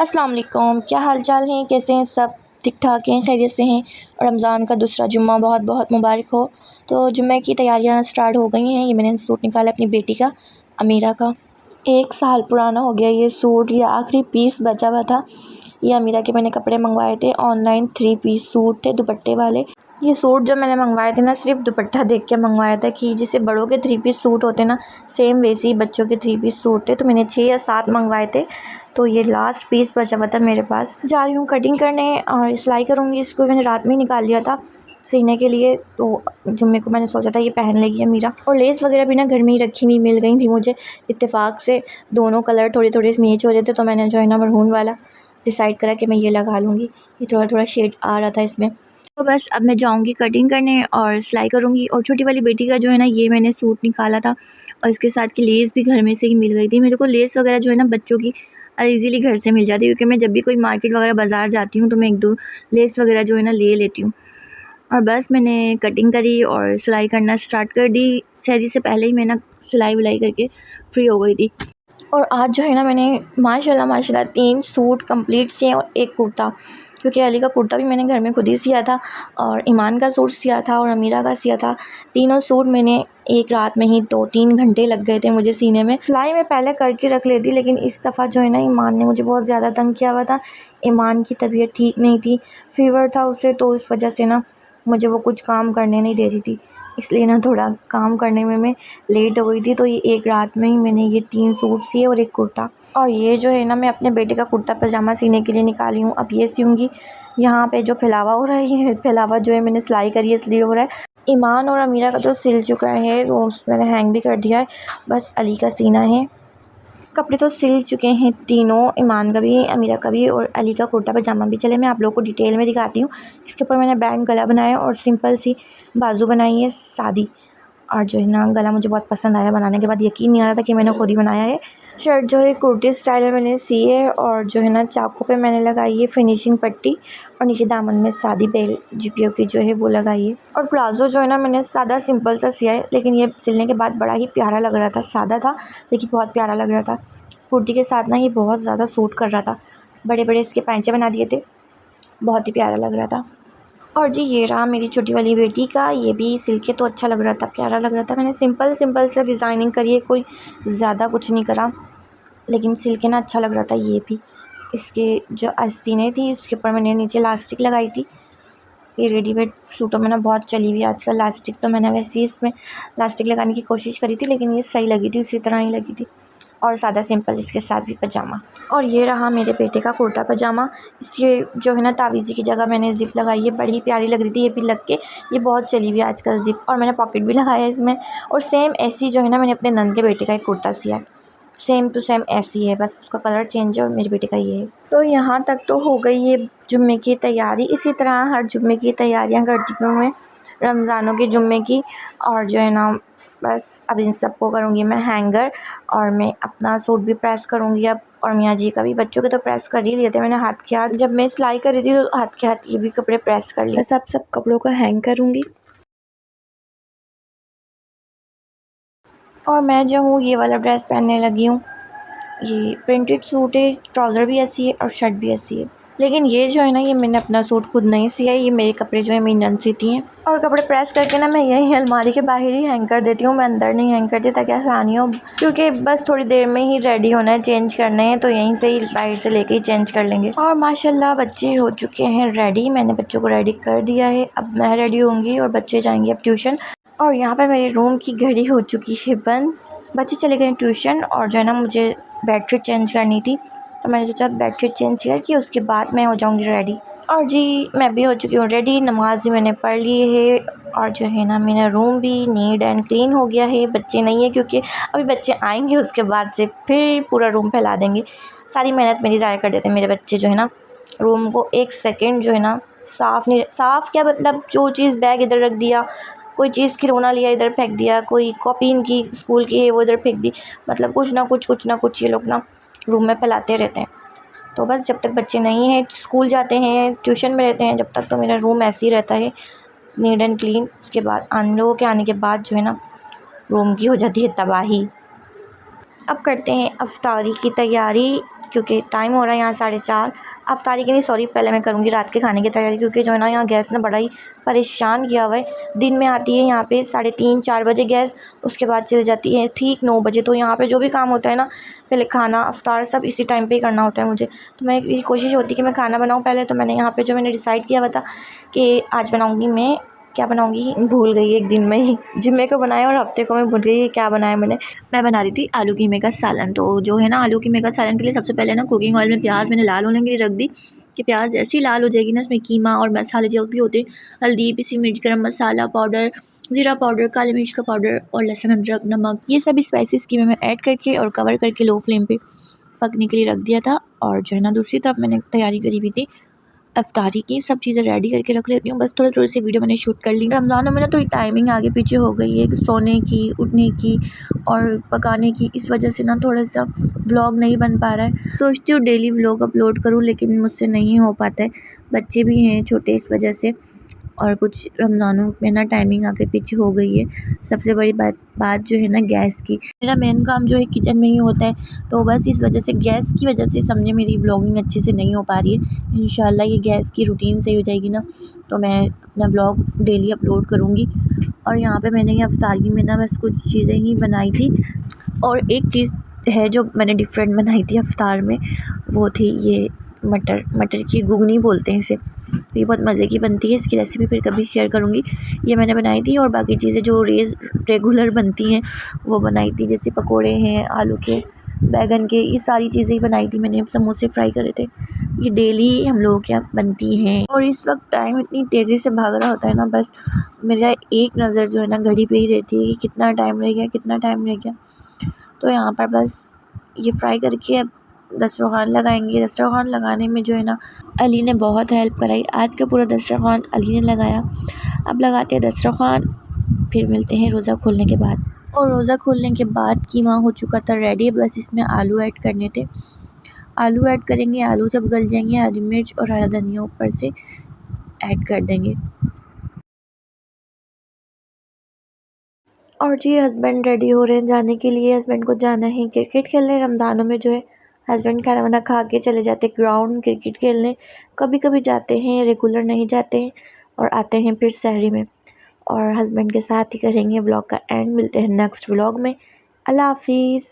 अस्सलाम वालेकुम, क्या हाल चाल हैं, कैसे हैं सब? ठीक ठाक हैं, खैरियत से हैं। रमज़ान का दूसरा जुम्मा बहुत बहुत मुबारक हो। तो जुम्मे की तैयारियां स्टार्ट हो गई हैं। ये मैंने सूट निकाला अपनी बेटी का, अमीरा का। 1 साल पुराना हो गया ये सूट। ये आखिरी पीस बचा हुआ था। ये अमीरा के मैंने कपड़े मंगवाए थे ऑनलाइन। 3 पीस सूट थे दुपट्टे वाले। ये सूट जो मैंने मंगवाए थे ना, सिर्फ दुपट्टा देख के मंगवाया था कि जैसे बड़ों के 3 पीस सूट होते ना, सेम वैसे ही बच्चों के 3 पीस सूट थे। तो मैंने 6 या 7 मंगवाए थे। तो ये लास्ट पीस बचा हुआ था मेरे पास। जा रही हूँ कटिंग करने और सिलाई करूँगी। इसको मैंने रात में ही निकाल लिया था सीने के लिए। तो जुम्मे को मैंने सोचा था ये पहन लेगी अमीरा। और लेस वगैरह भी ना घर में ही रखी हुई मिल गई थी मुझे इत्तेफाक से। दोनों कलर थोड़े थोड़े मैच हो रहे थे, तो मैंने जो है ना मरहून वाला डिसाइड करा कि मैं ये लगा लूँगी। ये थोड़ा थोड़ा शेड आ रहा था इसमें। तो बस अब मैं जाऊँगी कटिंग करने और सिलाई करूँगी। और छोटी वाली बेटी का जो है ना, ये मैंने सूट निकाला था और इसके साथ की लेस भी घर में से ही मिल गई थी। मेरे को लेस वगैरह जो है ना बच्चों की ईज़िली घर से मिल जाती है, क्योंकि मैं जब भी कोई मार्केट वगैरह बाज़ार जाती हूँ तो मैं 1-2 लेस वगैरह जो है ना ले लेती हूँ। और बस मैंने कटिंग करी और सिलाई करना स्टार्ट कर दी। सहरी से पहले ही मैं ना सिलाई विलाई करके फ्री हो गई थी। और आज जो है ना मैंने माशाल्लाह माशाल्लाह 3 सूट कंप्लीट सिए और 1 कुर्ता, क्योंकि अली का कुर्ता भी मैंने घर में खुद ही सिया था और ईमान का सूट सिया था और अमीरा का सिया था। तीनों सूट मैंने एक रात में ही 2-3 घंटे लग गए थे मुझे सीने में। सिलाई मैं पहले करके रख लेती, लेकिन इस दफ़ा जो है ना ईमान ने मुझे बहुत ज़्यादा तंग किया हुआ था। ईमान की तबीयत ठीक नहीं थी, फ़ीवर था उसे, तो इस वजह से ना मुझे वो कुछ काम करने नहीं दे रही थी। इसलिए ना थोड़ा काम करने में मैं लेट हो गई थी। तो ये एक रात में ही मैंने ये 3 सूट सिए और 1 कुर्ता। और ये जो है ना मैं अपने बेटे का कुर्ता पजामा सीने के लिए निकाली हूँ। अब ये सियूँगी। यहाँ पे जो फैलावा हो रहा है, ये फैलावा जो है मैंने सिलाई करी है इसलिए हो रहा है। ईमान और अमीरा का तो सिल चुका है, तो मैंने हैंग भी कर दिया है। बस अली का सीना है। कपड़े तो सिल चुके हैं तीनों, ईमान का भी, अमीरा का भी और अली का कुर्ता पजामा भी। चले मैं आप लोगों को डिटेल में दिखाती हूँ। इसके ऊपर मैंने बैंड गला बनाया और सिंपल सी बाजू बनाई है सादी। और जो है ना गला मुझे बहुत पसंद आया बनाने के बाद। यकीन नहीं आ रहा था कि मैंने खुद ही बनाया है। शर्ट जो है कुर्ती स्टाइल में मैंने सी है और जो है ना चाकू पे मैंने लगाई है फिनिशिंग पट्टी और नीचे दामन में सादी बेल जीपियो की जो है वो लगाई है। और प्लाज़ो जो है ना मैंने सादा सिंपल सा सिया है, लेकिन ये सिलने के बाद बड़ा ही प्यारा लग रहा था। सादा था लेकिन बहुत प्यारा लग रहा था। कुर्ती के साथ ना ये बहुत ज़्यादा सूट कर रहा था। बड़े बड़े इसके पैंचे बना दिए थे, बहुत ही प्यारा लग रहा था। और जी ये रहा मेरी छोटी वाली बेटी का। ये भी सिल के तो अच्छा लग रहा था, प्यारा लग रहा था। मैंने सिंपल सिंपल से डिज़ाइनिंग करी है, कोई ज़्यादा कुछ नहीं करा, लेकिन सिल के ना अच्छा लग रहा था। ये भी इसके जो आस्तीनें थी उसके ऊपर मैंने नीचे लास्टिक लगाई थी। ये रेडीमेड सूटों में ना बहुत चली हुई आजकल लास्टिक, तो मैंने वैसे ही इसमें लास्टिक लगाने की कोशिश करी थी, लेकिन ये सही लगी थी, उसी तरह ही लगी थी। और सादा सिंपल इसके साथ भी पजामा। और ये रहा मेरे बेटे का कुर्ता पजामा। इसके जो है ना तावीज़ी की जगह मैंने ज़िप लगाई है, बड़ी प्यारी लग रही थी ये भी लग के। ये बहुत चली हुई है आजकल ज़िप। और मैंने पॉकेट भी लगाया है इसमें। और सेम ऐसी जो है ना मैंने अपने नंद के बेटे का एक कुर्ता सिया है, सेम टू सेम ऐसी है, बस उसका कलर चेंज है और मेरे बेटे का ये है। तो यहाँ तक तो हो गई ये जुम्मे की तैयारी। इसी तरह हर जुम्मे की तैयारियाँ करती हूँ मैं, रमज़ानों के जुम्मे की। और जो है ना बस अब इन सबको करूँगी मैं हैंगर, और मैं अपना सूट भी प्रेस करूँगी अब। और मियाँ जी का भी, बच्चों के तो प्रेस कर ही लिए थे मैंने हाथ के हाथ। जब मैं सिलाई कर रही थी तो हाथ के हाथ ये भी कपड़े प्रेस कर लिए। बस अब सब कपड़ों को हैंग करूँगी। और मैं जो हूँ ये वाला ड्रेस पहनने लगी हूँ। ये प्रिंटेड सूट है, ट्राउज़र भी ऐसी है और शर्ट भी ऐसी है। लेकिन ये जो है ना ये मैंने अपना सूट खुद नहीं सिया है, ये मेरे कपड़े जो है मेरी नंद सीती हैं। और कपड़े प्रेस करके ना मैं यही अलमारी के बाहर ही हैंग कर देती हूँ, मैं अंदर नहीं हैंग करती ताकि आसानी हो, क्योंकि बस थोड़ी देर में ही रेडी होना है, चेंज करने हैं, तो यहीं से ही बाहर से लेके ही चेंज कर लेंगे। और माशाल्लाह बच्चे हो चुके हैं रेडी, मैंने बच्चों को रेडी कर दिया है। अब मैं रेडी होंगी और बच्चे जाएंगे अब ट्यूशन। और यहाँ पर मेरे रूम की घड़ी हो चुकी है बंद, बच्चे चले गए ट्यूशन। और जो है ना मुझे बेडशीट चेंज करनी थी, तो मैंने सोचा बेडशीट चेंज करके उसके बाद मैं हो जाऊंगी रेडी। और जी मैं भी हो चुकी हूँ रेडी, नमाज भी मैंने पढ़ ली है। और जो है ना मेरा रूम भी नीट एंड क्लीन हो गया है। बच्चे नहीं है क्योंकि अभी बच्चे आएंगे, उसके बाद से फिर पूरा रूम फैला देंगे। सारी मेहनत मेरी ज़ाया कर देते हैं मेरे बच्चे जो है ना। रूम को एक सेकेंड जो है ना साफ़ नहीं, साफ़ क्या मतलब, जो चीज़ बैग इधर रख दिया, कोई चीज़ खिलौना लिया इधर फेंक दिया, कोई कॉपी इनकी स्कूल की है वो इधर फेंक दी, मतलब कुछ ना कुछ ये लोग ना रूम में फैलाते रहते हैं। तो बस जब तक बच्चे नहीं हैं, स्कूल जाते हैं, ट्यूशन में रहते हैं, जब तक तो मेरा रूम ऐसे ही रहता है नीट एंड क्लीन। उसके बाद आन लोगों के आने के बाद जो है ना रूम की हो जाती है तबाही। अब करते हैं अफ्तारी की तैयारी। क्योंकि टाइम हो रहा है यहाँ 4:30। अफ्तारी की नहीं, सॉरी, पहले मैं करूँगी रात के खाने की तैयारी, क्योंकि जो है ना यहाँ गैस ने बड़ा ही परेशान किया हुआ है। दिन में आती है यहाँ पे 3:30-4 बजे गैस, उसके बाद चली जाती है ठीक 9 बजे। तो यहाँ पे जो भी काम होता है ना, पहले खाना अफ्तार सब इसी टाइम पे ही करना होता है मुझे। तो मैं, मेरी कोशिश होती है कि मैं खाना बनाऊँ पहले। तो मैंने यहाँ पे जो मैंने डिसाइड किया हुआ था कि आज बनाऊँगी मैं, क्या बनाऊँगी भूल गई एक दिन में ही। जुम्मे को बनाया और हफ्ते को मैं भूल गई क्या बनाया मैंने। मैं बना रही थी आलू कीमे का सालन। तो जो है ना, आलू कीमे का सालन के लिए सबसे पहले ना कुकिंग ऑयल में प्याज मैंने लाल होने के लिए रख दी कि प्याज ऐसी लाल हो जाएगी ना, उसमें कीमा और मसाले जो भी होते हैं, हल्दी, पिसी मिर्च, गरम मसाला पाउडर, ज़ीरा पाउडर, काली मिर्च का पाउडर और लहसुन अदरक नमक, ये सभी स्पाइसेस कीमे में ऐड करके और कवर करके लो फ्लेम पे पकने के लिए रख दिया था। और जो है ना, दूसरी तरफ मैंने तैयारी करी हुई थी अफ्तारी की, सब चीज़ें रेडी करके रख लेती हूँ। बस थोड़ी थोड़ी सी वीडियो मैंने शूट कर ली। रमज़ानों में ना थोड़ी टाइमिंग आगे पीछे हो गई है, सोने की, उठने की और पकाने की। इस वजह से ना थोड़ा सा व्लॉग नहीं बन पा रहा है। सोचती हूँ डेली व्लॉग अपलोड करूँ, लेकिन मुझसे नहीं हो पाता है। बच्चे भी हैं छोटे, इस वजह से, और कुछ रमज़ानों में ना टाइमिंग आगे पीछे हो गई है। सबसे बड़ी बात जो है ना, गैस की। मेरा मेन काम जो है किचन में ही होता है, तो बस इस वजह से, गैस की वजह से समझे मेरी व्लॉगिंग अच्छे से नहीं हो पा रही है। इंशाल्लाह ये गैस की रूटीन सही हो जाएगी ना, तो मैं अपना व्लॉग डेली अपलोड करूँगी। और यहाँ पे मैंने ये अफ्तारी में ना बस कुछ चीज़ें ही बनाई थी। और एक चीज़ है जो मैंने डिफरेंट बनाई थी अफ्तार में, वो थी ये मटर की घुगनी बोलते हैं इसे। ये बहुत मज़े की बनती है, इसकी रेसिपी फिर कभी शेयर करूँगी। ये मैंने बनाई थी, और बाकी चीज़ें जो रेगुलर बनती हैं वो बनाई थी, जैसे पकोड़े हैं आलू के, बैगन के, ये सारी चीज़ें ही बनाई थी मैंने। समोसे फ्राई करे थे, ये डेली हम लोगों के यहाँ बनती हैं। और इस वक्त टाइम इतनी तेज़ी से भाग रहा होता है ना, बस मेरा एक नज़र जो है ना घड़ी पे ही रहती है कि कितना टाइम रह गया, कितना टाइम रह गया। तो यहाँ पर बस ये फ्राई करके अब दस्तरख़्वान लगाएंगे। दस्तरख़्वान लगाने में जो है ना, अली ने बहुत हेल्प कराई। आज का पूरा दस्तरख़्वान अली ने लगाया। अब लगाते हैं दस्तरख़्वान, फिर मिलते हैं रोज़ा खोलने के बाद। और रोज़ा खोलने के बाद कीमा हो चुका था रेडी, बस इसमें आलू ऐड करने थे। आलू ऐड करेंगे, आलू जब गल जाएंगे, हरी मिर्च और हरा धनिया ऊपर से ऐड कर देंगे। और जी, हस्बैंड रेडी हो रहे हैं जाने के लिए। हस्बैंड को जाना है क्रिकेट खेलने। रमज़ानों में जो है हस्बैंड खाना वाना खा के चले जाते ग्राउंड क्रिकेट खेलने। कभी कभी जाते हैं, रेगुलर नहीं जाते हैं। और आते हैं फिर सहरी में। और हस्बैंड के साथ ही करेंगे व्लॉग का एंड। मिलते हैं नेक्स्ट व्लॉग में। अल्लाह हाफिज़।